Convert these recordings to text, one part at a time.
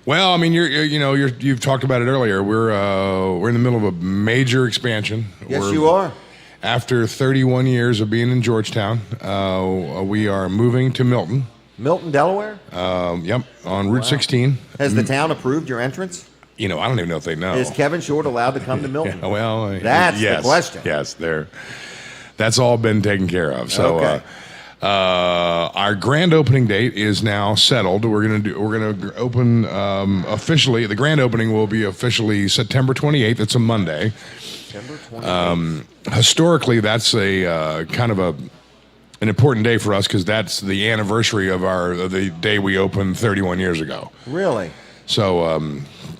Well, I mean, you've talked about it earlier. We're in the middle of a major expansion. Yes, you are. After 31 years of being in Georgetown, we are moving to Milton. Milton, Delaware? Yep, on Route 16. Has the town approved your entrance? I don't even know if they know. Is Kevin Short allowed to come to Milton? Yeah, well, that's yes, the question. Yes, that's all been taken care of. So, okay. Our grand opening date is now settled. We're gonna open officially. The grand opening will be officially September 28th. It's a Monday. September 28th. Historically, that's a kind of an important day for us because that's the anniversary of the day we opened 31 years ago. Really? So,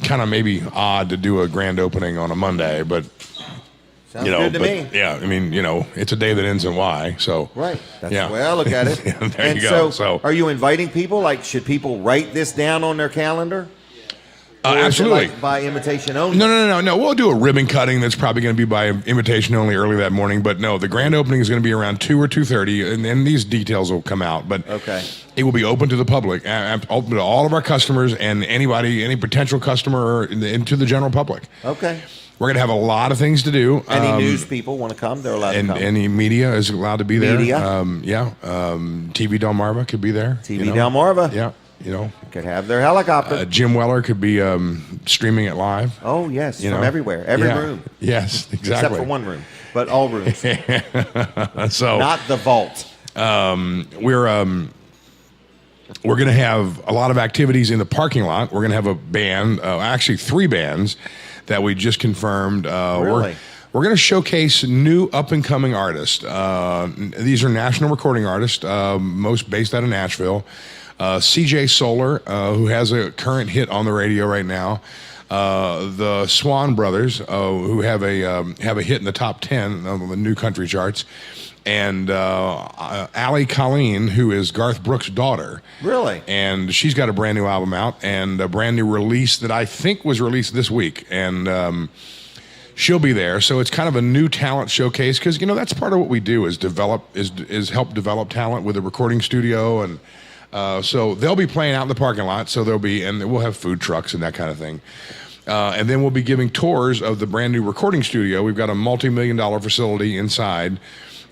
kind of maybe odd to do a grand opening on a Monday, but. Sounds good to me. Yeah, I mean, it's a day that ends in Y. So right. That's yeah. the way I look at it. Yeah, there you go. So, are you inviting people? Like, should people write this down on their calendar? Absolutely. Like by invitation only? No. We'll do a ribbon cutting that's probably going to be by invitation only early that morning. But no, the grand opening is going to be around 2 or 2:30, and then these details will come out. But okay. It will be open to the public, open to all of our customers and any potential customer into the general public. Okay. We're going to have a lot of things to do. Any news people want to come, they're allowed to come. Any media is allowed to be there. Media? TV Delmarva could be there. TV Delmarva? Yeah. Could have their helicopter. Jim Weller could be streaming it live. Oh, yes, from everywhere. Every room. Yes, exactly. Except for one room, but all rooms. So not the vault. We're going to have a lot of activities in the parking lot. We're going to have a band, actually 3 bands, that we just confirmed. Really? We're going to showcase new up-and-coming artists. These are national recording artists, most based out of Nashville. CJ Solar, who has a current hit on the radio right now. The Swan Brothers, who have a hit in the top 10 on the new country charts. And Colin, who is Garth Brooks' daughter. Really? And she's got a brand new album out and a brand new release that I think was released this week. And she'll be there. So it's kind of a new talent showcase because, that's part of what we do is help develop talent with a recording studio. And so they'll be playing out in the parking lot. So and we'll have food trucks and that kind of thing. And then we'll be giving tours of the brand new recording studio. We've got a multi-million-dollar facility inside.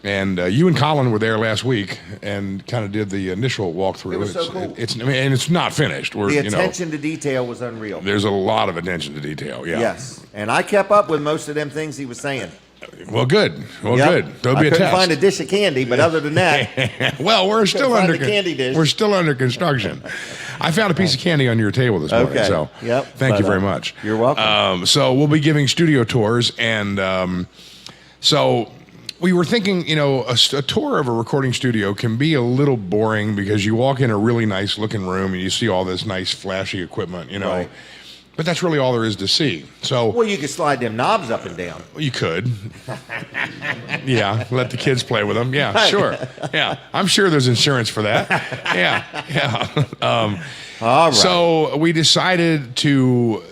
And you and Colin were there last week and kind of did the initial walkthrough. It was so cool. And it's not finished. The attention to detail was unreal. There's a lot of attention to detail, yeah. Yes, and I kept up with most of them things he was saying. Well, good. Good. There'll be a test. I couldn't find a dish of candy, but other than that, well, we're still under construction. I found a piece of candy on your table this morning. Okay. So thank you very much. You're welcome. So we'll be giving studio tours, and so. We were thinking, a tour of a recording studio can be a little boring because you walk in a really nice looking room and you see all this nice flashy equipment, Right. But that's really all there is to see. So, well, you could slide them knobs up and down. You could. Yeah, let the kids play with them. Yeah, sure. Yeah, I'm sure there's insurance for that. Yeah. All right. So we decided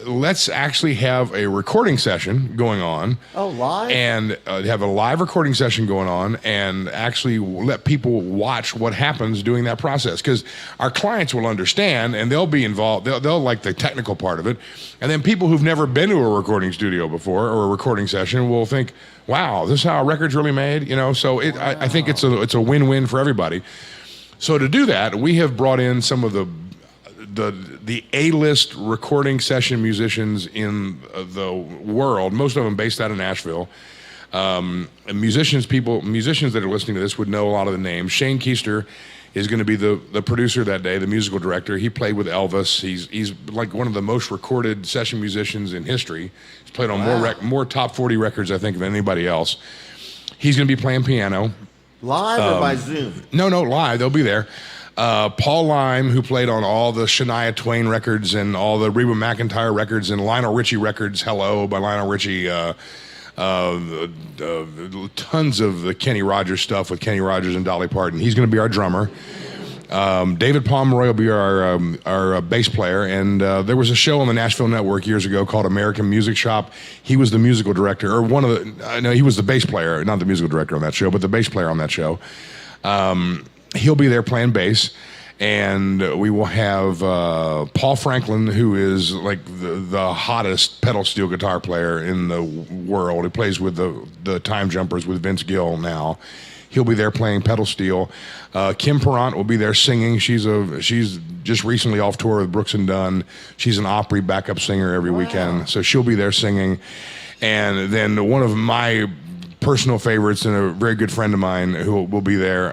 let's actually have a recording session going on. Oh, live? And have a live recording session going on and actually let people watch what happens during that process. Because our clients will understand and they'll be involved. They'll like the technical part of it. And then people who've never been to a recording studio before or a recording session will think, wow, this is how a record's really made? So I think it's a win-win for everybody. So to do that, we have brought in some of the A-list recording session musicians in the world, most of them based out of Nashville. Musicians that are listening to this would know a lot of the names. Shane Keister is going to be the producer that day, the musical director. He played with Elvis. He's like one of the most recorded session musicians in history. He's played on more top 40 records, I think, than anybody else. He's going to be playing piano. Live or by Zoom? No, live. They'll be there. Paul Lime, who played on all the Shania Twain records and all the Reba McEntire records and Lionel Richie records, Hello by Lionel Richie, tons of the Kenny Rogers stuff with Kenny Rogers and Dolly Parton. He's going to be our drummer. David Pomeroy will be our bass player. And there was a show on the Nashville Network years ago called American Music Shop. He was the musical director, or he was the bass player, not the musical director on that show, but the bass player on that show. He'll be there playing bass. And we will have Paul Franklin, who is like the hottest pedal steel guitar player in the world. He plays with the Time Jumpers with Vince Gill now. He'll be there playing pedal steel. Kim Perrant will be there singing. She's just recently off tour with Brooks and Dunn. She's an Opry backup singer every weekend, so she'll be there singing. And then one of my personal favorites and a very good friend of mine who will be there,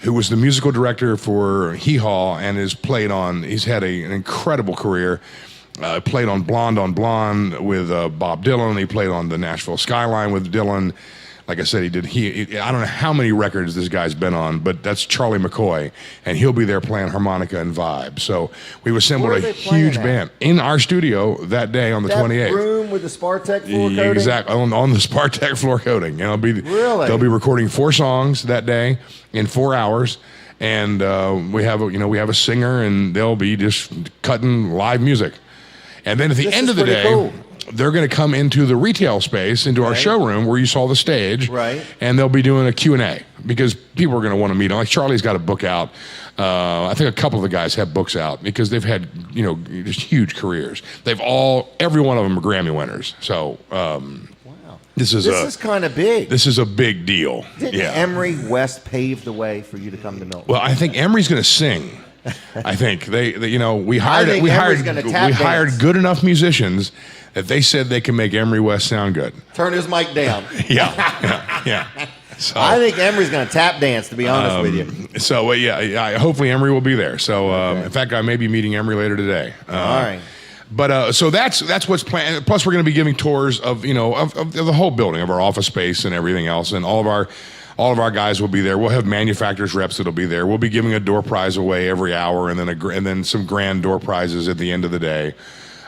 who was the musical director for Hee Haw and he's had an incredible career. Played on Blonde with Bob Dylan. He played on the Nashville Skyline with Dylan. Like I said, I don't know how many records this guy's been on, but that's Charlie McCoy, and he'll be there playing harmonica and vibe. So we've assembled a huge band in our studio that day on the 28th. Room with the Spartek floor coating? Exactly, on the Spartek floor coating. And they'll be recording 4 songs that day in 4 hours, and we have a singer, and they'll be just cutting live music. And then at the end of the day, cool. They're going to come into the retail space, into our showroom where you saw the stage, and they'll be doing a Q&A because people are going to want to meet them. Like Charlie's got a book out. I think a couple of the guys have books out because they've had just huge careers. Every one of them are Grammy winners. So this is kind of big. This is a big deal. Didn't Emery West pave the way for you to come to Milton? Well, I think Emery's going to sing. I think we hired good enough musicians that they said they can make Emery West sound good. Turn his mic down. Yeah. So, I think Emery's going to tap dance, to be honest with you. So hopefully Emery will be there. So in fact, I may be meeting Emery later today. All right. But so that's what's planned. Plus, we're going to be giving tours of the whole building, of our office space and everything else, and all of our guys will be there. We'll have manufacturers reps that'll be there. We'll be giving a door prize away every hour, and then some grand door prizes at the end of the day.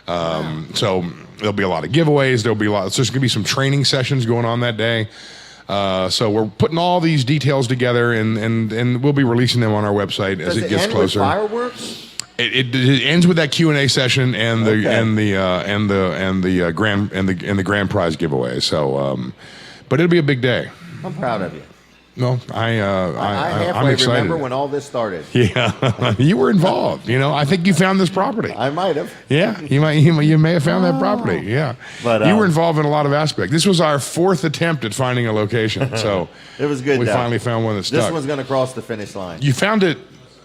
So there'll be a lot of giveaways. So there's going to be some training sessions going on that day. So we're putting all these details together, and we'll be releasing them on our website as it gets closer. Does it end with fireworks? It ends with that Q&A session and the grand prize giveaway. So, but it'll be a big day. I'm proud of you. No, I I'm excited. Remember when all this started. Yeah, you were involved. I think you found this property. I might have. Yeah, you may have found that property. Yeah, but you were involved in a lot of aspects. This was our 4th attempt at finding a location, so it was good. We finally found one that stuck. This one's going to cross the finish line. You found it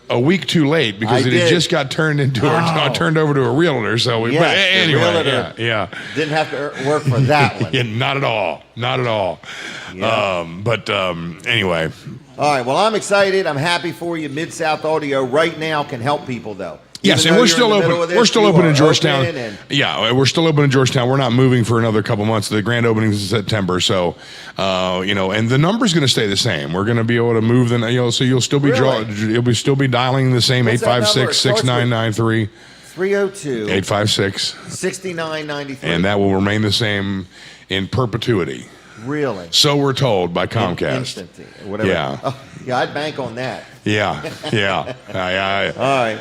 a week too late because it had just got turned over to a realtor. So anyway, yeah. Didn't have to work for that one. Yeah, not at all. Yeah. Anyway. All right. Well, I'm excited. I'm happy for you. Mid-South Audio right now can help people though. Yes, and we're still open. We're still open in Georgetown. We're still open in Georgetown. We're not moving for another couple months. The grand opening is in September, so and the number's going to stay the same. We're going to be able to move so you'll still be you'll still be dialing the same 856-6993. 302-856-6993. And that will remain the same in perpetuity. Really? So we're told by Comcast. Whatever. Yeah. Oh, yeah, I'd bank on that. Yeah. All right.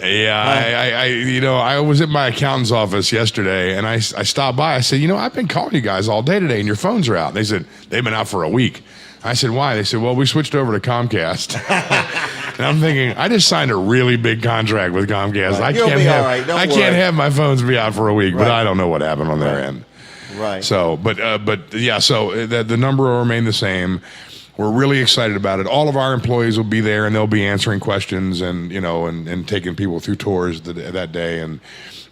Yeah, I was at my accountant's office yesterday, and I stopped by. I said, I've been calling you guys all day today, and your phones are out. They said, they've been out for a week. I said, why? They said, well, we switched over to Comcast. And I'm thinking, I just signed a really big contract with Comcast. Right. I can't have my phones be out for a week, but I don't know what happened on their end. Right. So, but the number will remain the same. We're really excited about it. All of our employees will be there, and they'll be answering questions and taking people through tours that day. And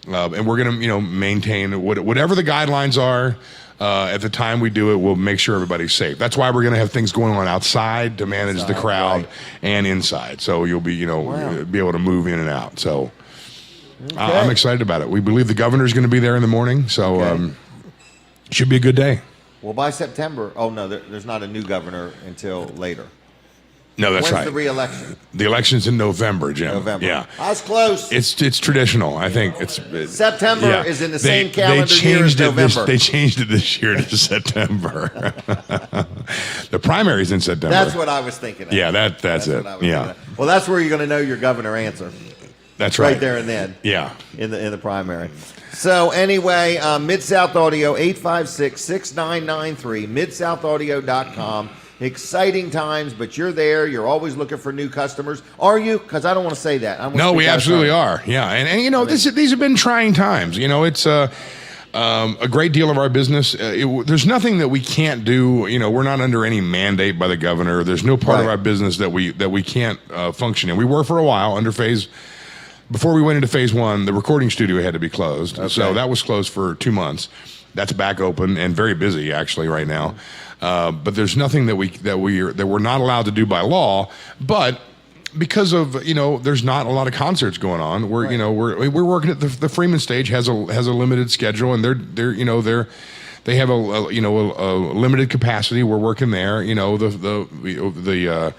we're going to maintain whatever the guidelines are at the time we do it. We'll make sure everybody's safe. That's why we're going to have things going on outside to manage the crowd and inside. So you'll be be able to move in and out. So I'm excited about it. We believe the governor's going to be there in the morning. So should be a good day. Well, by September, there's not a new governor until later. No, that's right. When's the re-election? The election's in November, Jim. November. Yeah. That's close. It's traditional. I think it's September is in the same calendar year as November. They changed it this year to September. The primary's in September. That's what I was thinking of. Yeah, that's it. Yeah. Well, that's where you're going to know your governor answer. That's right. Right there and then. Yeah. In the primary. So anyway, Mid-South Audio, 856-6993, midsouthaudio.com. Exciting times, but you're there. You're always looking for new customers. Are you? Because I don't want to say that. No, we absolutely are. Yeah, and you know, these have been trying times. You know, it's a great deal of our business. There's nothing that we can't do. You know, we're not under any mandate by the governor. There's no part of our business that we can't function in. We were for a while under before we went into phase one. The recording studio had to be closed, so that was closed for 2 months. That's back open and very busy actually right now. But there's nothing that we're not allowed to do by law. But because of, you know, there's not a lot of concerts going on. We're you know we're working at the Freeman stage has a limited schedule, and they have a limited capacity. We're working there. You know, the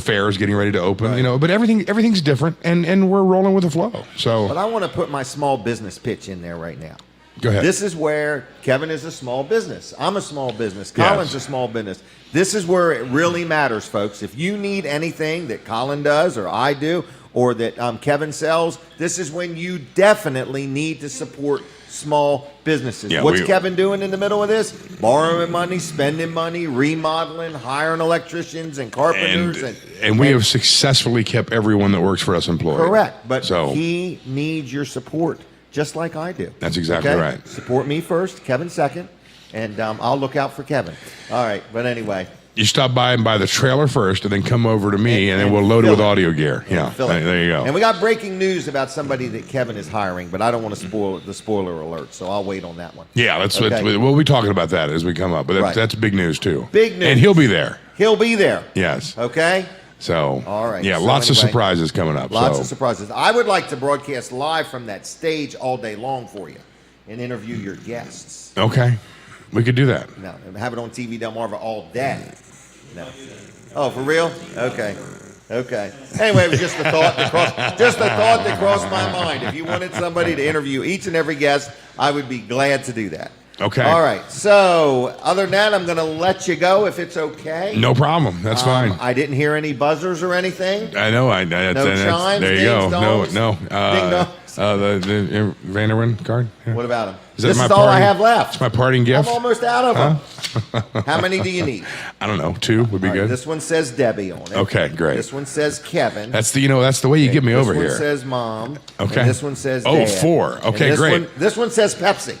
fair is getting ready to open. You know, but everything's different, and we're rolling with the flow. So, but I want to put my small business pitch in there right now. Go ahead. This is where Kevin is a small business. I'm a small business. Colin's a small business. This is where it really matters, folks. If you need anything that Colin does or I do or that Kevin sells, this is when you definitely need to support small businesses. Yeah, What's Kevin doing in the middle of this? Borrowing money, spending money, remodeling, hiring electricians and carpenters. And we have successfully kept everyone that works for us employed. Correct. But he needs your support. Just like I do. That's exactly right. Support me first, Kevin second, and I'll look out for Kevin. All right, but anyway. You stop by and buy the trailer first, and then come over to me, and then we'll load it with audio gear. Yeah, there you go. And we got breaking news about somebody that Kevin is hiring, but I don't want to spoil the spoiler alert, so I'll wait on that one. Yeah, we'll be talking about that as we come up, but that's big news too. Big news. And he'll be there. He'll be there. Yes. Okay. So, all right. Yeah, lots of surprises coming up. Lots of surprises. I would like to broadcast live from that stage all day long for you and interview your guests. Okay. We could do that. No, have it on TV Delmarva all day. No. Oh, for real? Okay. Anyway, it was just a thought that crossed my mind. If you wanted somebody to interview each and every guest, I would be glad to do that. Okay. All right. So, other than that, I'm going to let you go if it's okay. No problem. That's fine. I didn't hear any buzzers or anything. I know. No chimes. There you go. Dongs, No. ding dongs. The Vanderwin card. Yeah. What about them? This is all I have left. It's my parting gift. I'm almost out of them. How many do you need? I don't know. 2 would be good. This one says Debbie on it. Okay, great. This one says Kevin. That's the way you get me over here. This one says Mom. Okay. And this one says Dad. 4. Okay, great. This one says Pepsi.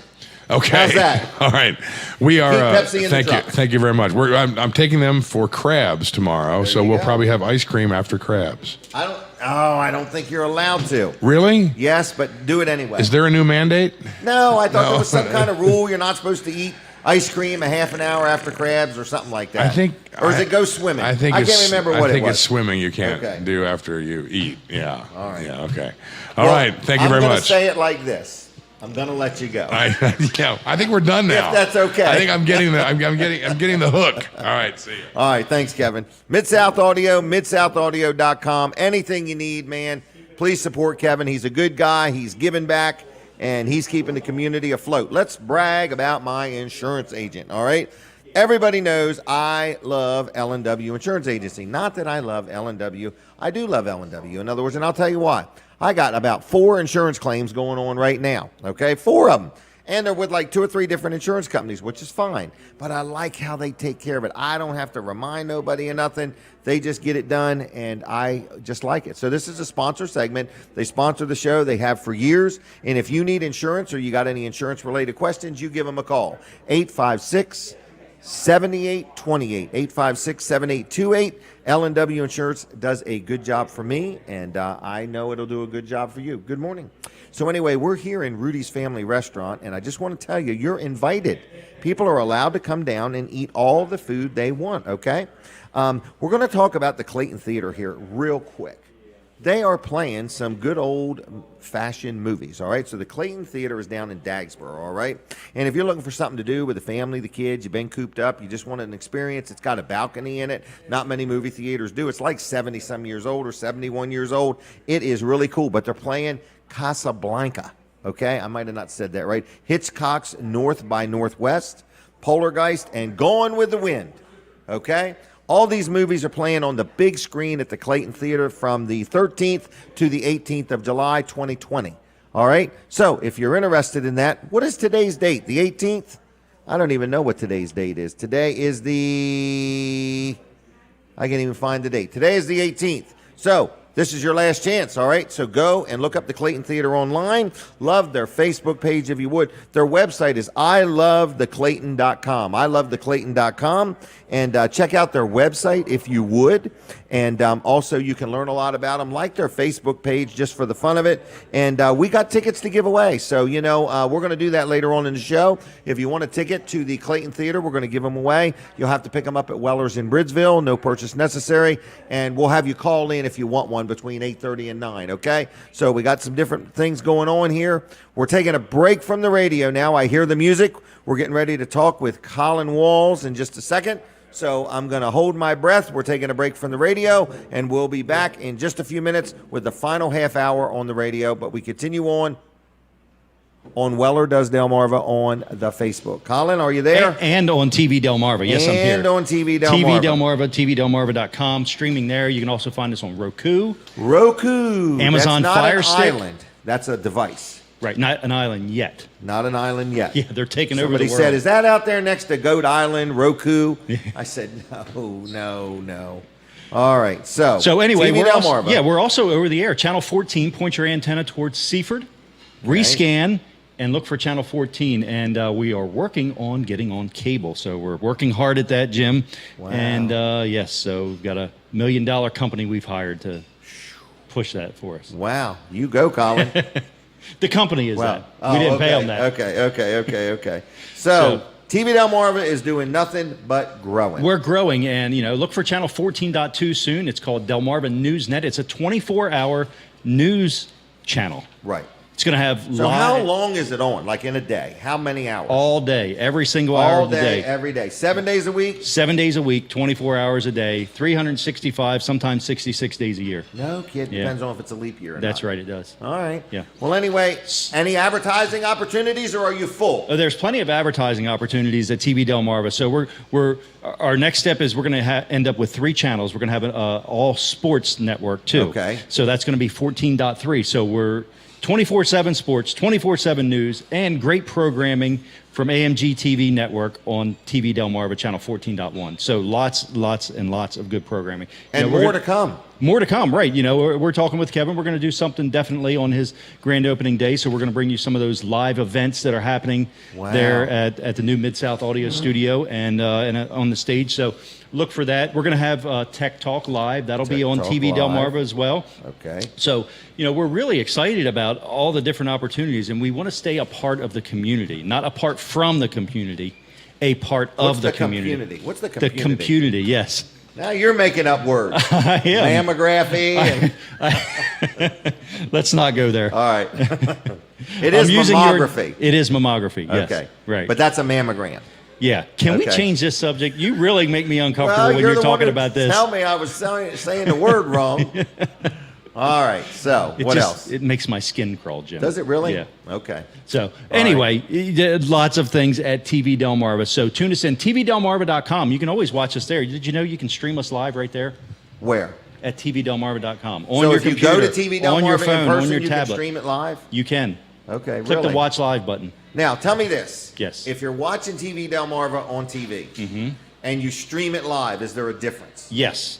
Okay. How's that? All right. We are. Keep Pepsi in thank the you. truck. Thank you very much. I'm taking them for crabs tomorrow, so we'll probably have ice cream after crabs. I don't think you're allowed to. Really? Yes, but do it anyway. Is there a new mandate? No, I thought there was some kind of rule you're not supposed to eat ice cream a half an hour after crabs or something like that. Or does it go swimming? I can't remember what it was. I think it's swimming you can't do after you eat. Yeah. All right. Yeah. Okay. All right. Thank you very much. I'm going to say it like this. I'm going to let you go. I think we're done now. If that's okay. I think I'm getting the hook. All right, see you. All right, thanks, Kevin. Mid-South Audio, MidSouthAudio.com. Anything you need, man, please support Kevin. He's a good guy. He's giving back, and he's keeping the community afloat. Let's brag about my insurance agent, all right? Everybody knows I love L&W Insurance Agency. Not that I love L&W. I do love L&W. In other words, and I'll tell you why. I got about 4 insurance claims going on right now, okay? 4 of them. And they're with like 2 or 3 different insurance companies, which is fine. But I like how they take care of it. I don't have to remind nobody or nothing. They just get it done, and I just like it. So this is a sponsor segment. They sponsor the show. They have for years. And if you need insurance or you got any insurance-related questions, you give them a call. 856-7828. 856-7828. L&W Insurance does a good job for me, and I know it'll do a good job for you. Good morning. So anyway, we're here in Rudy's Family Restaurant, and I just want to tell you, you're invited. People are allowed to come down and eat all the food they want, okay? We're going to talk about the Clayton Theater here real quick. They are playing some good old-fashioned movies, all right? So the Clayton Theater is down in Dagsboro, all right? And if you're looking for something to do with the family, the kids, you've been cooped up, you just want an experience, it's got a balcony in it. Not many movie theaters do. It's like 70-some years old or 71 years old. It is really cool, but they're playing Casablanca, okay? I might have not said that right. Hitchcock's North by Northwest, Poltergeist, and Gone with the Wind, okay? All these movies are playing on the big screen at the Clayton Theater from the 13th to the 18th of July, 2020. All right? So if you're interested in that, what is today's date? The 18th? I don't even know what today's date is. Today is I can't even find the date. Today is the 18th. So this is your last chance, all right? So go and look up the Clayton Theater online. Love their Facebook page if you would. Their website is ilovetheclayton.com. ilovetheclayton.com. And check out their website if you would. And also you can learn a lot about them. Like their Facebook page just for the fun of it. And we got tickets to give away. So, we're going to do that later on in the show. If you want a ticket to the Clayton Theater, we're going to give them away. You'll have to pick them up at Weller's in Bridgeville. No purchase necessary. And we'll have you call in if you want one between 8:30 and 9, okay? So we got some different things going on here. We're taking a break from the radio now. I hear the music. We're getting ready to talk with Colin Walls in just a second. So I'm going to hold my breath. We're taking a break from the radio, and we'll be back in just a few minutes with the final half hour on the radio. But we continue on Weller Does Delmarva on the Facebook. Colin, are you there? And on TV Delmarva. Yes, I'm here. And on TV Delmarva. TV Delmarva, tvdelmarva.com. Streaming there. You can also find us on Roku. That's Amazon not Fire an Stick. Island. That's a device. Right, not an island yet. Not an island yet. Yeah, they're taking over the Somebody world. said, is that out there next to Goat Island, Roku? I said, no. All right, so anyway, TV we're also over the air. Channel 14, point your antenna towards Seaford, rescan, and look for Channel 14. And we are working on getting on cable. So we're working hard at that, Jim. Wow. And yes, so we've got $1 million company we've hired to push that for us. Wow, you go, Colin. The company is that. We didn't pay them that. Okay. So TV Delmarva is doing nothing but growing. We're growing, and look for channel 14.2 soon. It's called Delmarva Newsnet. It's a 24-hour news channel. Right. It's going to have So how long is it on? Like in a day? How many hours? all day, every single hour All of the day. every day. 7 days a week? 7 days a week, 24 hours a day, 365, sometimes 66 days a year. No kid. Yeah. Depends on if it's a leap year or That's not. right, it does. All right. Yeah. Well, anyway, any advertising opportunities, or are you full? There's plenty of advertising opportunities at TV Delmarva. So our next step is we're going to end up with 3 channels. We're going to have an all sports network too. Okay. So that's going to be 14.3. So we're 24/7 sports, 24/7 news, and great programming from AMG TV network on TV Delmarva channel 14.1. So lots and lots of good programming. And more to come. More to come, right. We're talking with Kevin. We're going to do something definitely on his grand opening day. So we're going to bring you some of those live events that are happening there at the new Mid-South Audio Studio and on the stage. So look for that. We're going to have Tech Talk Live. That'll be on TV Delmarva as well. Okay. So, we're really excited about all the different opportunities, and we want to stay a part of the community, not apart from the community, a part of the community. What's the community? The community, yes. Now you're making up words. I am. Mammography. Let's not go there. All right. It is mammography. It is mammography, yes. Okay. Right. But that's a mammogram. Yeah. Can we change this subject? You really make me uncomfortable when you're talking about this. Tell me I was saying the word wrong. All right. So what else? It makes my skin crawl, Jim. Does it really? Yeah. Okay. So anyway, lots of things at TV Delmarva. So tune us in, tvdelmarva.com. You can always watch us there. Did you know you can stream us live right there? Where? At tvdelmarva.com. On So your if you computer, go to TV Delmarva on your phone, in person, on your you tablet. can stream it live? You can. Okay, Click really? the Watch Live button. Now, tell me this. Yes. If you're watching TV Delmarva on TV and you stream it live, is there a difference? Yes.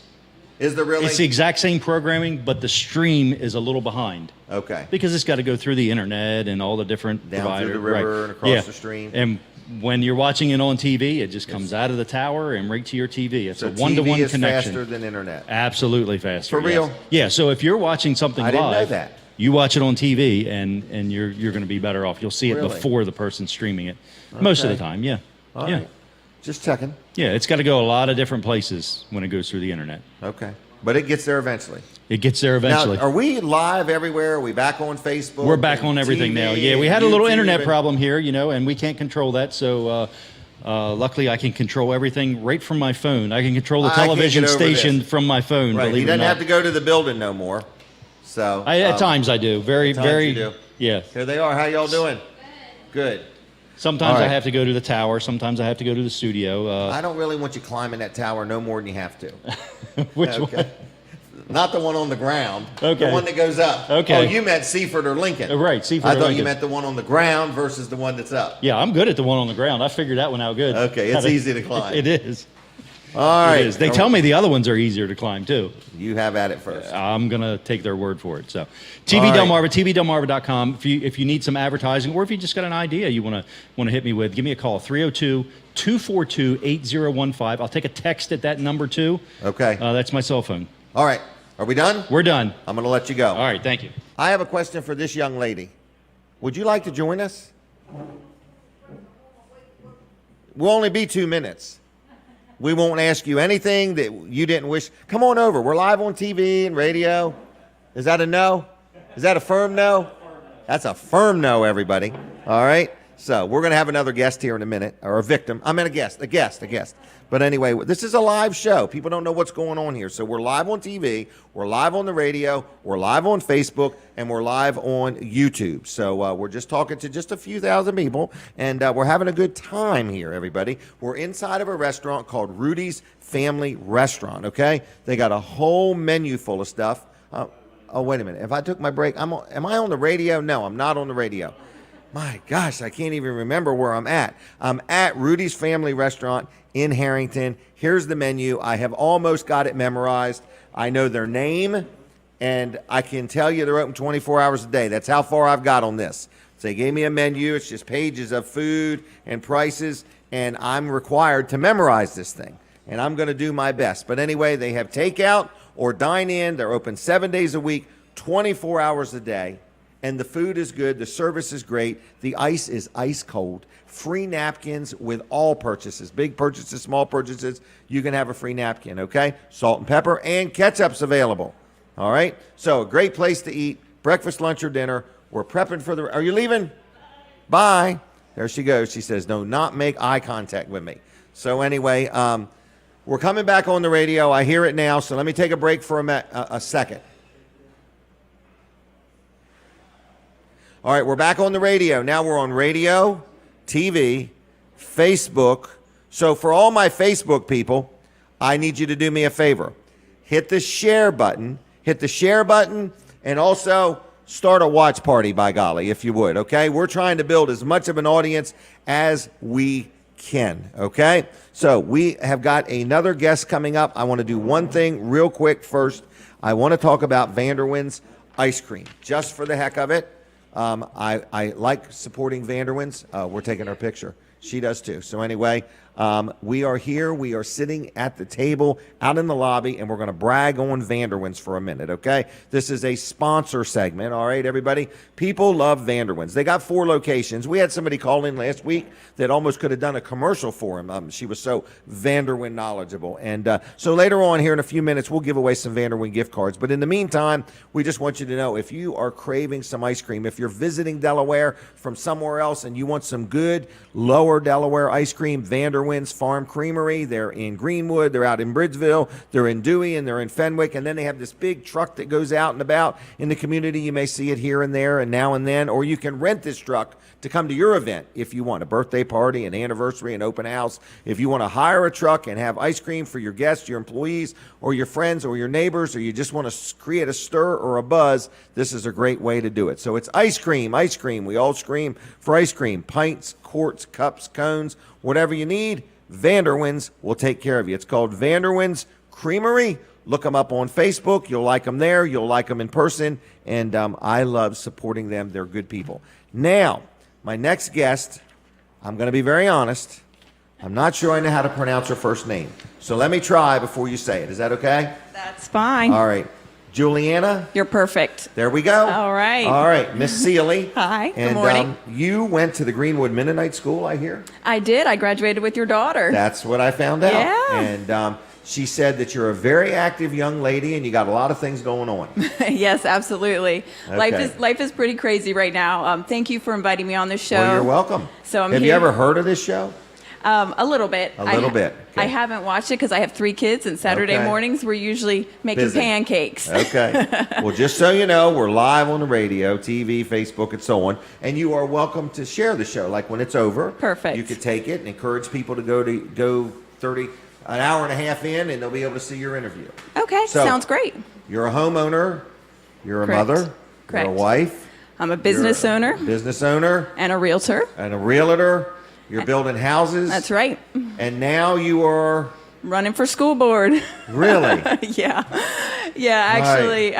Is there really? It's the exact same programming, but the stream is a little behind. Okay. Because it's got to go through the internet and all the different Down providers. through the river and across the stream. And when you're watching it on TV, it just comes out of the tower and right to your TV. It's So a one-to-one TV is connection. faster than internet. Absolutely faster. For real? Yes. Yeah. So if you're watching something I didn't know live, that. you watch it on TV, and you're going to be better off. You'll see it Really? before the person streaming it. Most of the time, yeah. All yeah. right. Just checking. Yeah. It's got to go a lot of different places when it goes through the internet. Okay. But it gets there eventually. It gets there eventually. Now, are we live everywhere? Are we back on Facebook? We're back and on everything TV now. Yeah, we and had a little YouTube internet and- problem here, and we can't control that. So luckily, I can control everything right from my phone. I can control the I can't television get over station this. from my phone. Right. Believe He it or doesn't not. have to go to the building no more. So At times I do. Very, times very. you do. Yeah. Here they are. How y'all doing? Good. Sometimes All right. I have to go to the tower. Sometimes I have to go to the studio. I don't really want you climbing that tower no more than you have to. Which Okay. one? Not the one on the ground. Okay. The one that goes up. Okay. Oh, you meant Seaford or Lincoln. Right, Seaford I or thought Lincoln. you meant the one on the ground versus the one that's up. Yeah, I'm good at the one on the ground. I figured that one out good. Okay, it's easy to climb. It is. All right. It is. They tell me the other ones are easier to climb too. You have at it first. I'm gonna take their word for it. So, TV All right. Delmarva, tvdelmarva.com. If you need some advertising, or if you just got an idea you want to hit me with, give me a call 302-242-8015. I'll take a text at that number too. Okay. That's my cell phone. All right. Are we done? We're done. I'm going to let you go. All right. Thank you. I have a question for this young lady. Would you like to join us? We'll only be 2 minutes. We won't ask you anything that you didn't wish. Come on over. We're live on TV and radio. Is that a no? Is that a firm no? That's a firm no, everybody. All right? So we're going to have another guest here in a minute, or a victim. I meant a guest. But anyway, this is a live show. People don't know what's going on here. So we're live on TV, we're live on the radio, we're live on Facebook, and we're live on YouTube. So we're just talking to just a few thousand people, and we're having a good time here, everybody. We're inside of a restaurant called Rudy's Family Restaurant, okay? They got a whole menu full of stuff. Oh, wait a minute. If I took my break, am I on the radio? No, I'm not on the radio. My gosh, I can't even remember where I'm at. I'm at Rudy's Family Restaurant in Harrington. Here's the menu. I have almost got it memorized. I know their name, and I can tell you they're open 24 hours a day. That's how far I've got on this. So they gave me a menu. It's just pages of food and prices, and I'm required to memorize this thing, and I'm going to do my best. But anyway, they have takeout or dine in. They're open 7 days a week, 24 hours a day. And the food is good. The service is great. The ice is ice cold. Free napkins with all purchases. Big purchases, small purchases. You can have a free napkin, okay? Salt and pepper and ketchup's available. All right? So a great place to eat. Breakfast, lunch, or dinner. We're prepping for the... Are you leaving? Bye. There she goes. She says, "Do not make eye contact with me." So anyway, we're coming back on the radio. I hear it now. So let me take a break for a second. All right, we're back on the radio. Now we're on radio, TV, Facebook. So for all my Facebook people, I need you to do me a favor. Hit the share button. Hit the share button, and also start a watch party, by golly, if you would, okay? We're trying to build as much of an audience as we can, okay? So we have got another guest coming up. I want to do one thing real quick first. I want to talk about Vanderwins ice cream, just for the heck of it. I like supporting Vanderwins. We're taking our picture. She does too. So anyway, we are here. We are sitting at the table out in the lobby, and we're going to brag on Vanderwins for a minute, okay? This is a sponsor segment, all right, everybody? People love Vanderwins. They got 4 locations. We had somebody call in last week that almost could have done a commercial for him. She was so Vanderwin knowledgeable. And so later on here in a few minutes, we'll give away some Vanderwin gift cards. But in the meantime, we just want you to know, if you are craving some ice cream, if you're visiting Delaware from somewhere else and you want some good lower Delaware ice cream, Vanderwins Farm Creamery. They're in Greenwood, they're out in Bridgeville, they're in Dewey, and they're in Fenwick. And then they have this big truck that goes out and about in the community. You may see it here and there and now and then, or you can rent this truck to come to your event if you want a birthday party, an anniversary, an open house. If you want to hire a truck and have ice cream for your guests, your employees, or your friends, or your neighbors, or you just want to create a stir or a buzz, this is a great way to do it. So it's ice cream, ice cream. We all scream for ice cream. Pints, quarts, cups, cones, whatever you need, Vanderwins will take care of you. It's called Vanderwins Creamery. Look them up on Facebook. You'll like them there. You'll like them in person. And I love supporting them. They're good people. Now, my next guest, I'm going to be very honest. I'm not sure I know how to pronounce her first name. So let me try before you say it. Is that okay? That's fine. All right. Julleanna? You're perfect. There we go. All right. All right. Miss Seeley. Hi. Good And morning. you went to the Greenwood Mennonite School, I hear? I did. I graduated with your daughter. That's what I found out. Yeah. And she said that you're a very active young lady and you got a lot of things going on. Yes, absolutely. Okay. Life is pretty crazy right now. Thank you for inviting me on this show. Well, you're welcome. So I'm Have you here- ever heard of this show? A little bit. A little bit. Okay. I haven't watched it because I have 3 kids, and Saturday Okay. mornings we're usually making Busy. pancakes. Okay. Well, just so you know, we're live on the radio, TV, Facebook, and so on. And you are welcome to share the show. Like when it's over, Perfect. you could take it and encourage people to go 30 an hour and a half in, and they'll be able to see your interview. Okay, So- sounds great. You're a homeowner. You're a Correct. mother. Correct. You're a wife. I'm a business You're a owner Business owner and a realtor. and a realtor. You're building houses. That's right. And now you are Running for school board. really. Yeah. Yeah, actually,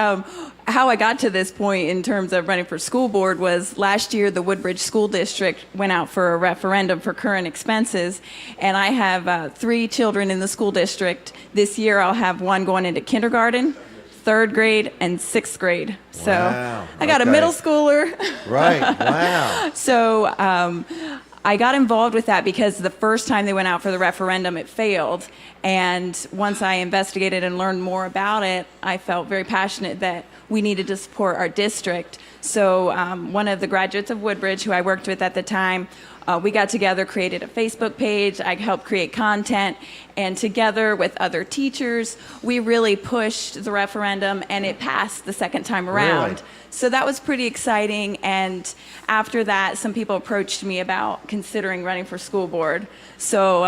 how I got to this point in terms of running for school board was last year the Woodbridge School District went out for a referendum for current expenses, and I have 3 children in the school district. This year I'll have one going into kindergarten, 3rd grade, and 6th grade. So Wow. I got a Okay. middle schooler. Right. Wow. So I got involved with that because the first time they went out for the referendum, it failed. And once I investigated and learned more about it, I felt very passionate that we needed to support our district. So one of the graduates of Woodbridge, who I worked with at the time, we got together, created a Facebook page. I helped create content. And together with other teachers, we really pushed the referendum, and it passed the second time around. Really? So that was pretty exciting. And after that, some people approached me about considering running for school board. So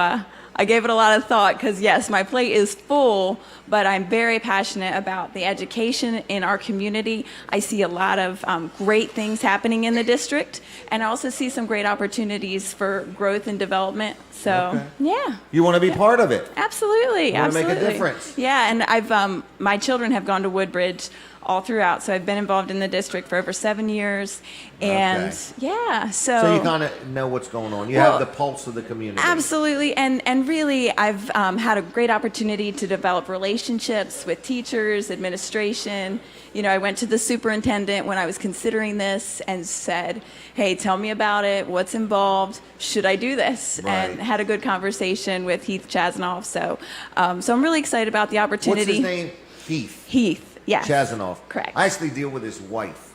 I gave it a lot of thought because, yes, my plate is full, but I'm very passionate about the education in our community. I see a lot of great things happening in the district, and I also see some great opportunities for growth and development. So, Okay. yeah. You want to be part of it. Absolutely, You wanna make a absolutely. difference. Yeah, and I've my children have gone to Woodbridge all throughout, so I've been involved in the district for over 7 years, and Okay. yeah, So you kind of know what's going on. You Well, have the pulse of the community. absolutely, and really, I've had a great opportunity to develop relationships with teachers, administration. You know, I went to the superintendent when I was considering this and said, "Hey, tell me about it. What's involved? Should I do this?" Right. And had a good conversation with Heath Chasanoff. So, so I'm really excited about the opportunity. What's his name? Heath. Heath, yes. Chasanoff. Correct. I actually deal with his wife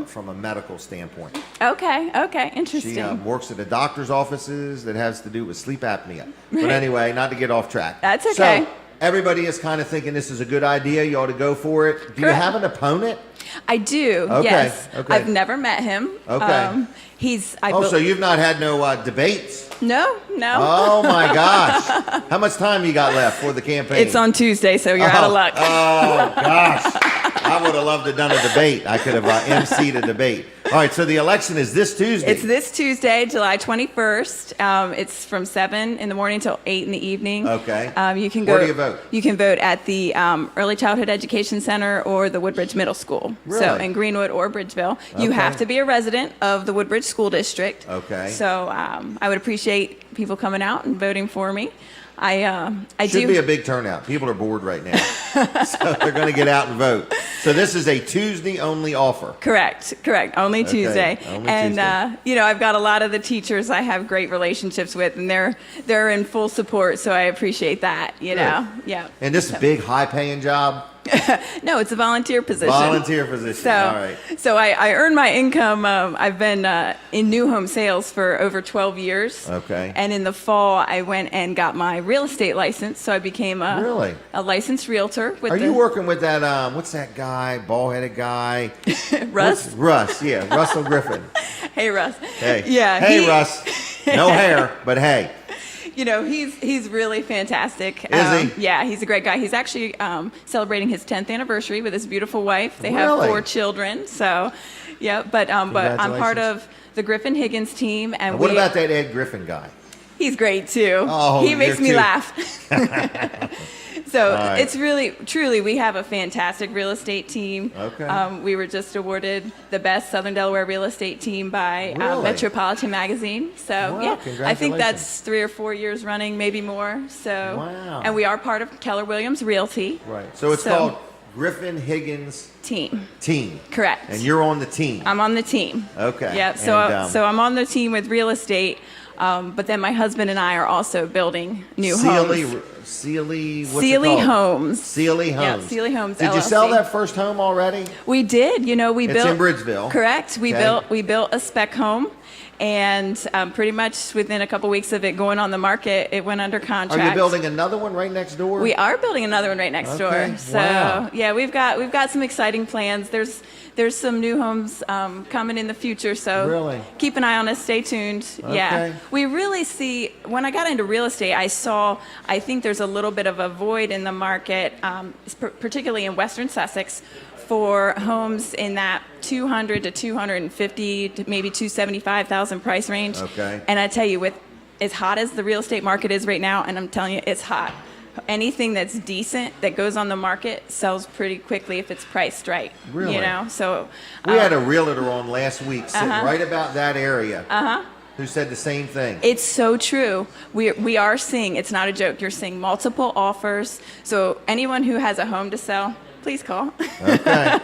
from a medical standpoint. Okay, She interesting. works at the doctor's offices that has to do with sleep apnea. But anyway, not to get off track. That's okay. So everybody is kind of thinking this is a good idea. You ought to go for it. Do you Correct. have an opponent? I do. Okay, Yes. okay. I've never met him. Okay. He's. So you've not had no debates? No. Oh my gosh! How much time you got left for the campaign? It's on Tuesday, so you're out of luck. Oh gosh! I would have loved to have done a debate. I could have emceed a debate. All right, so the election is this Tuesday. It's this Tuesday, July 21st. It's from 7 in the morning till 8 in the evening. Okay. You can go. Where do you vote? You can vote at the Early Childhood Education Center or the Woodbridge Middle School. So Really? in Greenwood or Bridgeville. You Okay. have to be a resident of the Woodbridge School District. Okay. So I would appreciate people coming out and voting for me. I Should do. be a big turnout. People are bored right now, so they're going to get out and vote. So this is a Tuesday only offer. Correct. Only Tuesday. only and Tuesday. you know, I've got a lot of the teachers I have great relationships with, and they're in full support. So I appreciate that. You know, yeah. And this is a big, high-paying job. No, it's a volunteer position. Volunteer position. So, All right. so I earn my income. I've been in new home sales for over 12 years. Okay. And in the fall, I went and got my real estate license. So I became Really? a licensed realtor. With Are you working with that? What's that guy? Bald-headed guy? Russ? Russ. Yeah, Russell Griffin. Hey, Russ. Hey. Yeah. Hey, Russ. No hair, but hey. You know, he's really fantastic. Is he? Yeah, he's a great guy. He's actually celebrating his 10th anniversary with his beautiful wife. They have Really? 4 children. So, yeah, but I'm part Congratulations. of the Griffin Higgins team, and What about that Ed Griffin guy? He's great too. Oh, he makes you're me too- laugh. So right. it's really, truly, we have a fantastic real estate team. Okay. We were just awarded the best Southern Delaware real estate team by Really? Metropolitan Magazine. So Wow, yeah, I think congratulations. that's 3 or 4 years running, maybe more. So Wow. and we are part of Keller Williams Realty. Right. So it's called Griffin Higgins Team. Team. Correct. And you're on the team. I'm on the team. Okay. Yeah. So And, so I'm on the team with real estate. But then my husband and I are also building new Sealy, homes. Sealy, what's Sealy it called? Homes. Sealy Yeah, Homes. Sealy Homes, Did you sell LLC. that first home already? We did. You know, we It's built in Bridgeville. Correct. We Okay. built a spec home, and pretty much within a couple weeks of it going on the market, it went under contract. Are you building another one right next door? We are building another one right next door. So wow. yeah, we've got some exciting plans. There's some new homes coming in the future, so really? Keep an eye on us. Stay tuned. Okay. Yeah, we really see, when I got into real estate, I think there's a little bit of a void in the market, particularly in Western Sussex, for homes in that 200 to 250 to maybe 275,000 price range. Okay. And I tell you, with as hot as the real estate market is right now, and I'm telling you, it's hot. Anything that's decent that goes on the market sells pretty quickly if it's priced right. Really? You know, so We had a realtor on last week sitting Uh-huh. right about that area who said the same thing. it's so true. We are seeing, it's not a joke, you're seeing multiple offers. So anyone who has a home to sell, please call. Okay.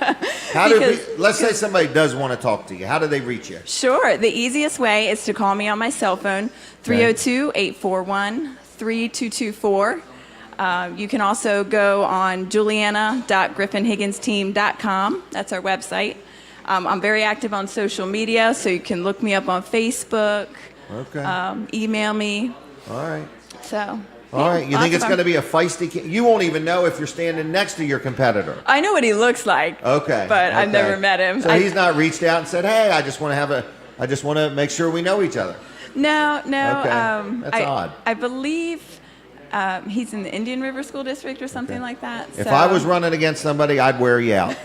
Because- Let's say somebody does want to talk to you. How do they reach you? Sure. The easiest way is to call me on my cell phone, 302-841-3224. You can also go on Julleanna.griffinhigginsteam.com. That's our website. I'm very active on social media, so you can look me up on Facebook, Okay. email me. All right. So. All right. You lots think of it's fun. going to be a feisty? You won't even know if you're standing next to your competitor. I know what he looks like. Okay. But I've okay. never met him. So he's not reached out and said, "Hey, I just want to make sure we know each other." No. Okay. That's odd. I believe he's in the Indian River School District or something like that. If so. I was running against somebody, I'd wear you out.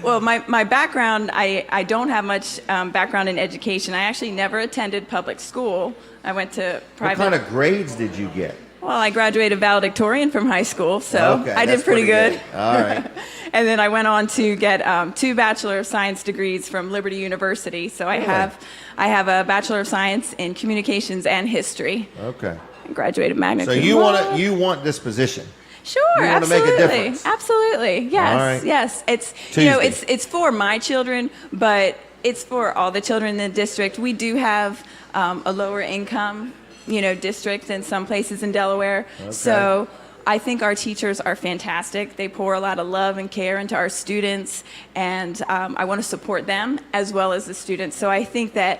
Well, my background, I don't have much background in education. I actually never attended public school. I went to private. What kind of grades did you get? Well, I graduated valedictorian from high school, so Okay, I that's did pretty good. All right. And then I went on to get 2 Bachelor of Science degrees from Liberty University. So I have a Bachelor of Science in Communications and History. Okay. I graduated magna So cum you laude. want this position? Sure, You wanna make a absolutely, difference. absolutely, yes, All right. yes. It's Tuesday. it's for my children, but it's for all the children in the district. We do have a lower income, district in some places in Delaware. Okay. So I think our teachers are fantastic. They pour a lot of love and care into our students, and I want to support them as well as the students. So I think that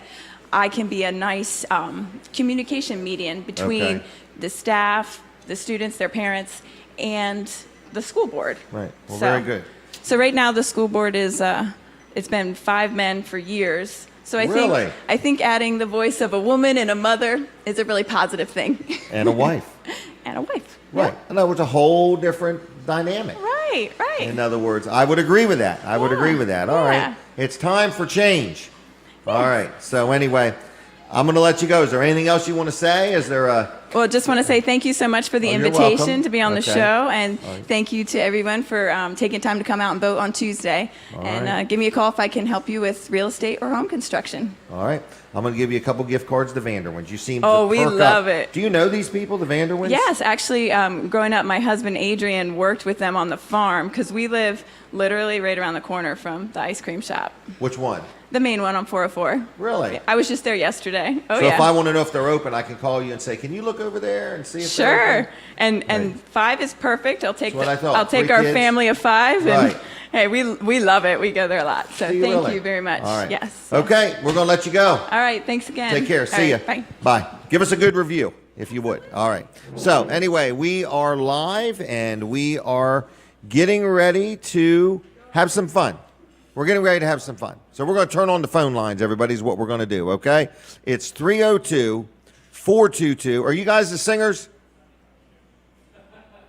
I can be a nice communication median between Okay. the staff, the students, their parents, and the school board. Right. Well, very good. So right now the school board is it's been 5 men for years. So Really? I think adding the voice of a woman and a mother is a really positive thing. And a wife. And a wife. Right. And that was a whole different dynamic. Right, right. In other words, I would agree with that. I would Yeah. agree with that. All right. Yeah. It's time for change. All right. So anyway, I'm going to let you go. Is there anything else you want to say? Is there a... Well, just want to say thank you so much for the Oh, you're invitation welcome. to be on the Okay. show, and All right. thank you to everyone for taking time to come out and vote on Tuesday. And right. give me a call if I can help you with real estate or home construction. All right. I'm going to give you a couple gift cards to Vanderwins. You seem Oh, to we perk love up. it. Do you know these people, the Vanderwins? Yes, actually, growing up, my husband Adrian worked with them on the farm because we live literally right around the corner from the ice cream shop. Which one? The main one on 404. Really? I was just there yesterday. Oh, So yeah. if I want to know if they're open, I can call you and say, "Can you look over there and see if they're Sure. open?" And Right. 5 is perfect. I'll take That's what I thought. I'll take 3 our kids. family of 5 and Right. hey, we love it. We go there a lot. So Do you thank really? you very much. All right. Yes. Okay, we're going to let you go. All right, thanks again. Take care. All See ya. right, Bye. Bye. Give us a good review if you would. All right. So anyway, we are live and we are getting ready to have some fun. We're getting ready to have some fun. So we're going to turn on the phone lines, everybody, is what we're going to do, okay? It's 302-422. Are you guys the singers?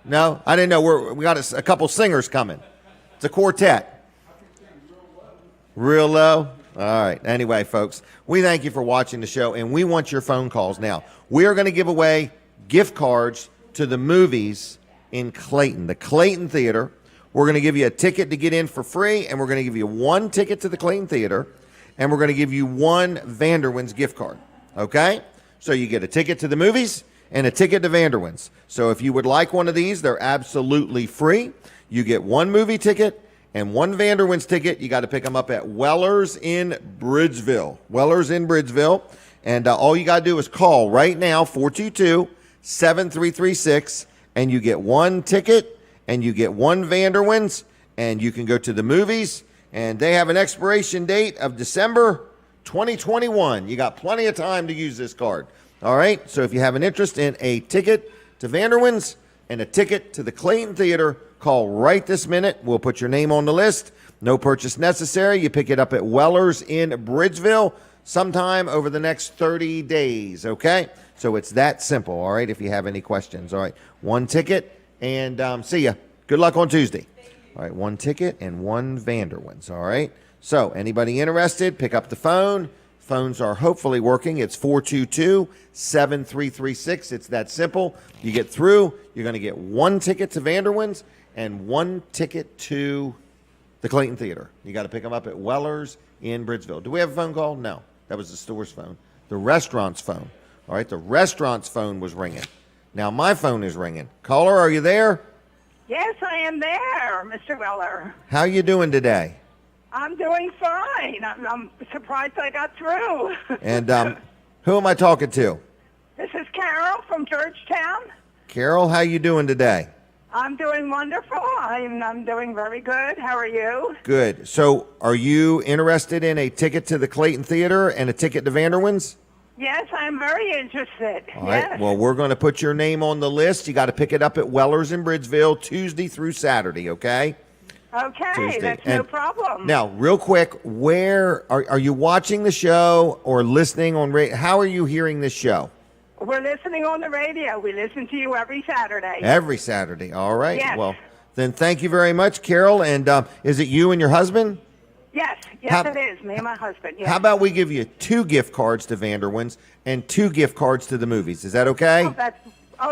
No? I didn't know. We got a couple singers coming. It's a quartet. Real low? All right. Anyway, folks, we thank you for watching the show, and we want your phone calls now. We are going to give away gift cards to the movies in Clayton, the Clayton Theater. We're going to give you a ticket to get in for free, and we're going to give you 1 ticket to the Clayton Theater, and we're going to give you 1 Vanderwins gift card, okay? So you get a ticket to the movies and a ticket to Vanderwins. So if you would like one of these, they're absolutely free. You get 1 movie ticket and 1 Vanderwins ticket. You got to pick them up at Weller's in Bridgeville. Weller's in Bridgeville. And all you got to do is call right now, 422-7336, and you get 1 ticket and you get 1 Vanderwins, and you can go to the movies, and they have an expiration date of December 2021. You got plenty of time to use this card. All right, so if you have an interest in a ticket to Vanderwins and a ticket to the Clayton Theater, call right this minute. We'll put your name on the list. No purchase necessary. You pick it up at Weller's in Bridgeville sometime over the next 30 days, okay? So it's that simple, all right, if you have any questions. All right, one ticket, and see ya. Good luck on Tuesday. All right, one ticket and one Vanderwins, all right? So anybody interested, pick up the phone. Phones are hopefully working. It's 422-7336. It's that simple. You get through, you're going to get one ticket to Vanderwins and one ticket to the Clayton Theater. You got to pick them up at Weller's in Bridgeville. Do we have a phone call? No. That was the store's phone. The restaurant's phone. All right, the restaurant's phone was ringing. Now my phone is ringing. Caller, are you there? Yes, I am there, Mr. Weller. How you doing today? I'm doing fine. I'm surprised I got through. And who am I talking to? This is Carol from Georgetown. Carol, how you doing today? I'm doing wonderful. I'm doing very good. How are you? Good. So are you interested in a ticket to the Clayton Theater and a ticket to Vanderwins? Yes, I'm very interested. All yes. right. Well, we're going to put your name on the list. You got to pick it up at Weller's in Bridgeville Tuesday through Saturday, okay? Okay, Tuesday. that's no problem. Now, real quick, where are you watching the show or listening on radio? How are you hearing this show? We're listening on the radio. We listen to you every Saturday. Every Saturday. All right. Yes. Well, then thank you very much, Carol. And is it you and your husband? Yes, it is. Me and my husband. Yes. How about we give you 2 gift cards to Vanderwins and 2 gift cards to the movies? Is that okay?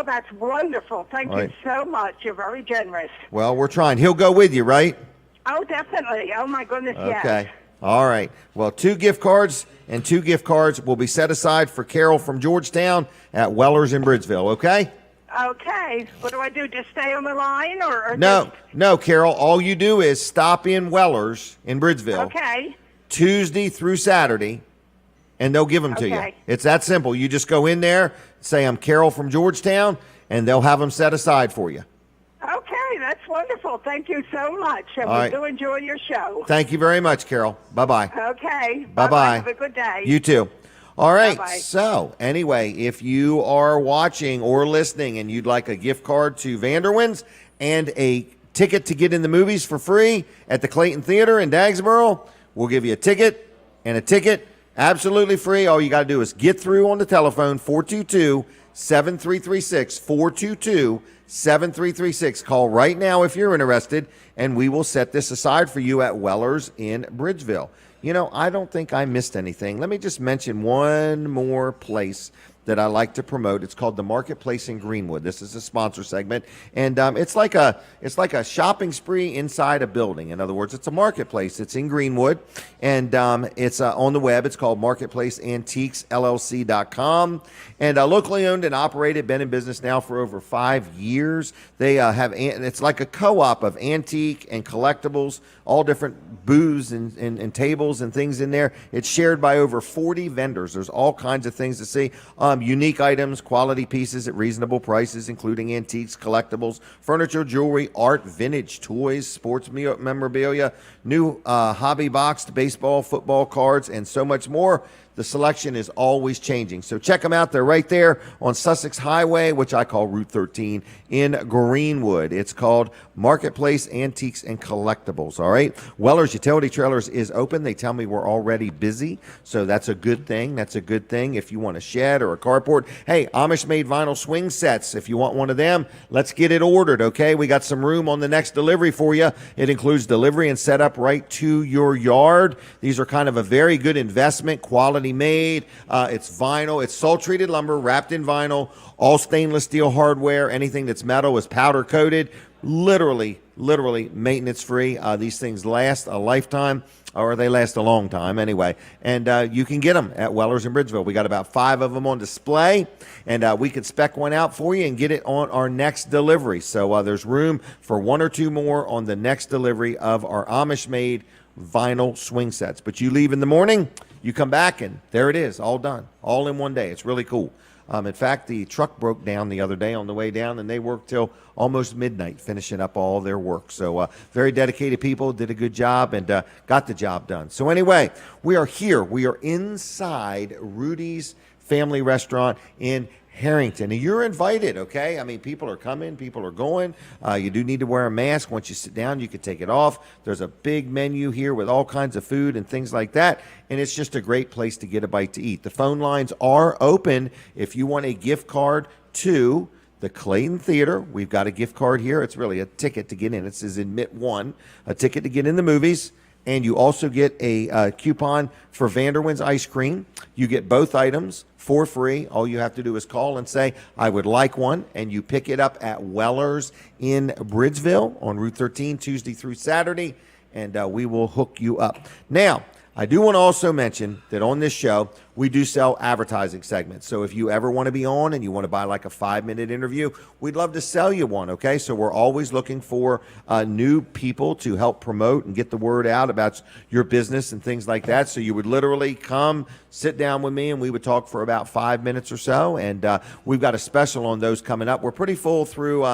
That's wonderful. Thank All you right. so much. You're very generous. Well, we're trying. He'll go with you, right? Oh, definitely. Oh, my goodness, yes. Okay. All right. Well, 2 gift cards and 2 gift cards will be set aside for Carol from Georgetown at Weller's in Bridgeville, okay? Okay. What do I do? Just stay on the line or No, Carol. All you do is stop in Weller's in Bridgeville Okay. Tuesday through Saturday, and they'll give them to you. Okay. It's that simple. You just go in there, say, I'm Carol from Georgetown, and they'll have them set aside for you. Okay, that's wonderful. Thank you so much. And All we right. do enjoy your show. Thank you very much, Carol. Bye-bye. Okay. Bye-bye. Have a good day. You too. All right. Bye-bye. So, anyway, if you are watching or listening and you'd like a gift card to Vanderwins and a ticket to get in the movies for free at the Clayton Theater in Dagsboro, we'll give you a ticket and a ticket absolutely free. All you got to do is get through on the telephone, 422-7336, 422-7336. Call right now if you're interested, and we will set this aside for you at Weller's in Bridgeville. You know, I don't think I missed anything. Let me just mention one more place that I like to promote. It's called the Marketplace in Greenwood. This is a sponsor segment, and it's like a shopping spree inside a building. In other words, it's a marketplace. It's in Greenwood, and it's on the web. It's called MarketplaceAntiquesLLC.com, and locally owned and operated. Been in business now for over 5 years. They it's like a co-op of antique and collectibles, all different booths and tables and things in there. It's shared by over 40 vendors. There's all kinds of things to see. Unique items, quality pieces at reasonable prices, including antiques, collectibles, furniture, jewelry, art, vintage toys, sports memorabilia, new hobby boxed baseball, football cards, and so much more. The selection is always changing. So check them out. They're right there on Sussex Highway, which I call Route 13 in Greenwood. It's called Marketplace Antiques and Collectibles, all right? Weller's Utility Trailers is open. They tell me we're already busy, so that's a good thing. That's a good thing if you want a shed or a carport. Hey, Amish-made vinyl swing sets. If you want one of them, let's get it ordered, okay? We got some room on the next delivery for you. It includes delivery and setup right to your yard. These are kind of a very good investment, quality made. It's vinyl. It's salt-treated lumber wrapped in vinyl. All stainless steel hardware. Anything that's metal is powder coated. Literally maintenance free. These things last a lifetime, or they last a long time anyway. And you can get them at Weller's in Bridgeville. We got about 5 of them on display, and we could spec one out for you and get it on our next delivery. So there's room for 1 or 2 more on the next delivery of our Amish-made vinyl swing sets. But you leave in the morning, You come back and there it is, all done, all in one day. It's really cool. In fact, the truck broke down the other day on the way down, and they worked till almost midnight finishing up all their work. So very dedicated people, did a good job, and got the job done. So anyway, we are here. We are inside Rudy's Family Restaurant in Harrington. And you're invited, okay? I mean, people are coming, people are going. You do need to wear a mask. Once you sit down, you can take it off. There's a big menu here with all kinds of food and things like that. And it's just a great place to get a bite to eat. The phone lines are open if you want a gift card to the Clayton Theater. We've got a gift card here. It's really a ticket to get in. It says admit one, a ticket to get in the movies. And you also get a coupon for Vanderwins ice cream. You get both items for free. All you have to do is call and say, I would like one. And you pick it up at Weller's in Bridgeville on Route 13, Tuesday through Saturday. And we will hook you up. Now, I do want to also mention that on this show, we do sell advertising segments. So if you ever want to be on and you want to buy like a 5-minute interview, we'd love to sell you one, okay? So we're always looking for new people to help promote and get the word out about your business and things like that. So you would literally come, sit down with me, and we would talk for about 5 minutes or so. And we've got a special on those coming up. We're pretty full through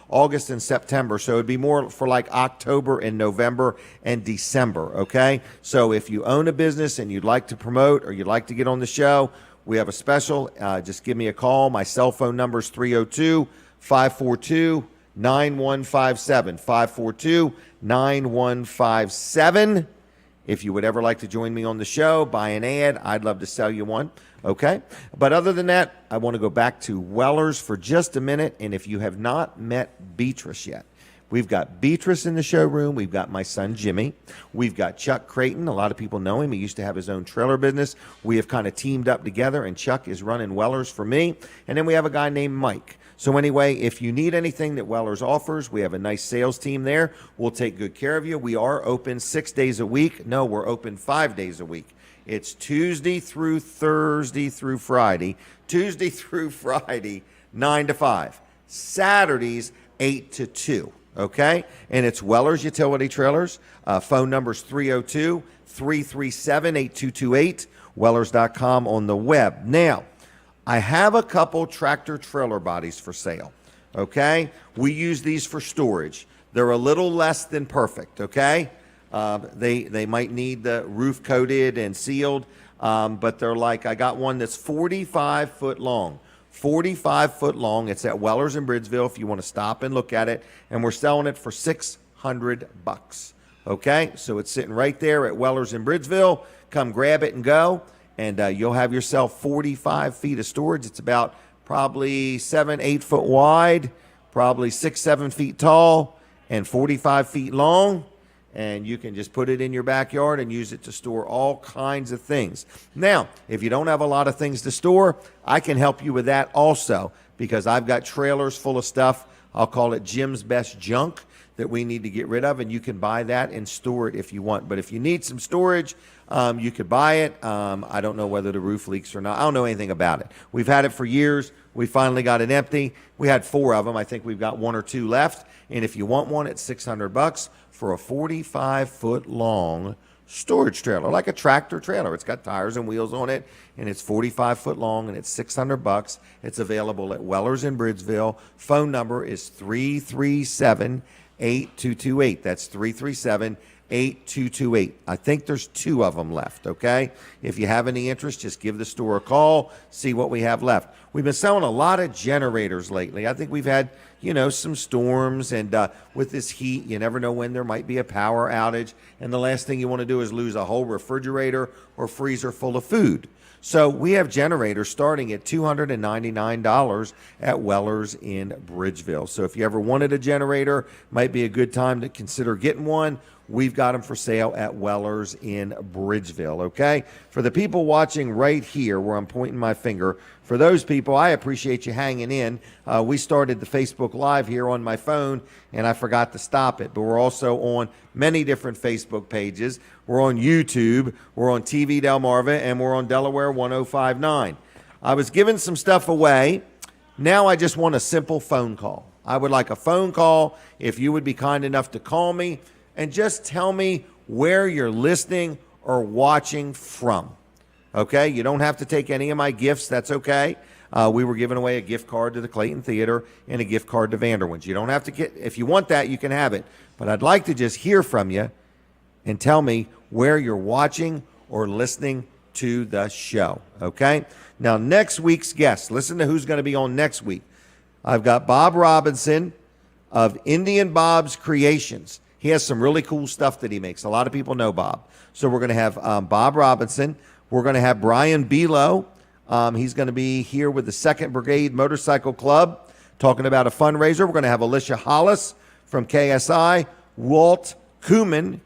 August and September, so it'd be more for like October and November and December, okay? So if you own a business and you'd like to promote or you'd like to get on the show, we have a special. Just give me a call. My cell phone number is 302-542-9157. 542-9157. If you would ever like to join me on the show, buy an ad, I'd love to sell you one, okay? But other than that, I want to go back to Weller's for just a minute. And if you have not met Beatrice yet, we've got Beatrice in the showroom. We've got my son, Jimmy. We've got Chuck Creighton. A lot of people know him. He used to have his own trailer business. We have kind of teamed up together, and Chuck is running Weller's for me. And then we have a guy named Mike. So anyway, if you need anything that Weller's offers, we have a nice sales team there. We'll take good care of you. We are open 6 days a week. No, we're open 5 days a week. It's Tuesday through Thursday through Friday. Tuesday through Friday, 9 to 5. Saturdays, 8 to 2. Okay? And it's Weller's Utility Trailers. Phone number is 302-337-8228. Wellers.com on the web. Now, I have a couple tractor trailer bodies for sale. Okay? We use these for storage. They're a little less than perfect. Okay? They might need the roof coated and sealed, but they're like, I got one that's 45 foot long. 45 foot long. It's at Weller's in Bridgeville if you want to stop and look at it. And we're selling it for $600. Okay? So it's sitting right there at Weller's in Bridgeville. Come grab it and go. And you'll have yourself 45 feet of storage. It's about probably 7-8 foot wide, probably 6-7 feet tall, and 45 feet long. And you can just put it in your backyard and use it to store all kinds of things. Now, if you don't have a lot of things to store, I can help you with that also, because I've got trailers full of stuff. I'll call it Jim's Best Junk that we need to get rid of, and you can buy that and store it if you want. But if you need some storage, you could buy it. I don't know whether the roof leaks or not. I don't know anything about it. We've had it for years. We finally got it empty. We had 4 of them. I think we've got 1 or 2 left. And if you want one, it's $600 for a 45-foot long storage trailer, like a tractor trailer. It's got tires and wheels on it, and it's 45 foot long, and it's $600. It's available at Weller's in Bridgeville. Phone number is 337-8228. That's 337-8228. I think there's 2 of them left, okay? If you have any interest, just give the store a call, see what we have left. We've been selling a lot of generators lately. I think we've had, some storms, and with this heat, you never know when there might be a power outage, and the last thing you want to do is lose a whole refrigerator or freezer full of food. So we have generators starting at $299 at Weller's in Bridgeville. So if you ever wanted a generator, might be a good time to consider getting one. We've got them for sale at Weller's in Bridgeville, okay? For the people watching right here where I'm pointing my finger, for those people, I appreciate you hanging in. We started the Facebook Live here on my phone, and I forgot to stop it. But we're also on many different Facebook pages. We're on YouTube, we're on TV Delmarva, and we're on Delaware 1059. I was giving some stuff away. Now I just want a simple phone call. I would like a phone call if you would be kind enough to call me and just tell me where you're listening or watching from. Okay, you don't have to take any of my gifts. That's okay. We were giving away a gift card to the Clayton Theater and a gift card to Vanderwins. You don't have to get, if you want that, you can have it. But I'd like to just hear from you and tell me where you're watching or listening to the show. Okay? Now, next week's guest, listen to who's going to be on next week. I've got Bob Robinson of Indian Bob's Creations. He has some really cool stuff that he makes. A lot of people know Bob. So we're going to have Bob Robinson. We're going to have Brian Belo. He's going to be here with the 2nd Brigade Motorcycle Club talking about a fundraiser. We're going to have Alicia Hollis from KSI. Walt Koopman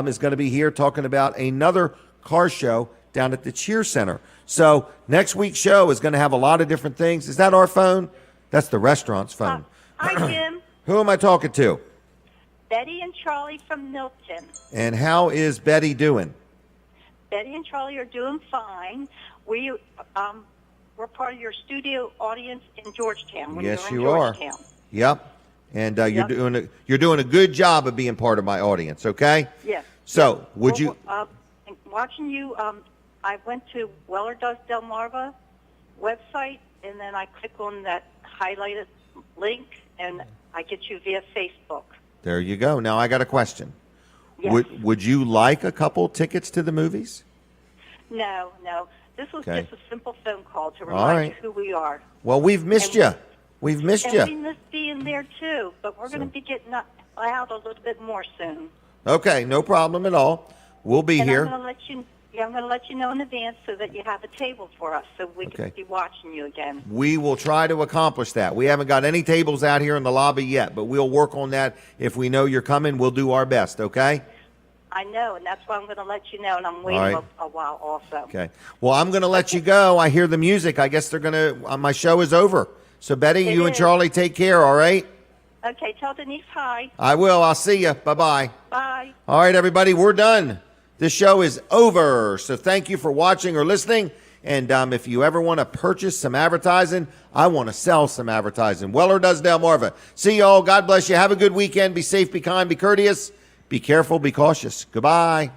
is going to be here talking about another car show down at the Cheer Center. So next week's show is going to have a lot of different things. Is that our phone? That's the restaurant's phone. Hi, Jim. Who am I talking to? Betty and Charlie from Milton. And how is Betty doing? Betty and Charlie are doing fine. We're part of your studio audience in Georgetown. When Yes, you're in you are. Georgetown. Yep. And Yep. you're doing a good job of being part of my audience. Okay. Yes. So would you? Watching you, I went to Weller Does Delmarva website, and then I click on that highlighted link, and I get you via Facebook. There you go. Now I got a question. Yes. Would you like a couple tickets to the movies? No. This was Okay. just a simple phone call to All remind right. you who we are. Well, we've missed you. We've missed And you. we miss being there too, but we're going to be getting out a little bit more soon. Okay, no problem at all. We'll be And here. I'm going to let you know in advance so that you have a table for us, so we Okay. can be watching you again. We will try to accomplish that. We haven't got any tables out here in the lobby yet, but we'll work on that. If we know you're coming, we'll do our best, okay? I know, and that's why I'm going to let you know, and I'm waiting All right. a while also. Okay. Well, I'm going to let you go. I hear the music. I guess they're going to, my show is over. So, Betty, It you and is. Charlie take care, all right? Okay, tell Denise hi. I will. I'll see you. Bye-bye. Bye. All right, everybody, we're done. This show is over. So thank you for watching or listening. And if you ever want to purchase some advertising, I want to sell some advertising. Weller Does Delmarva. See y'all. God bless you. Have a good weekend. Be safe, be kind, be courteous. Be careful, be cautious. Goodbye.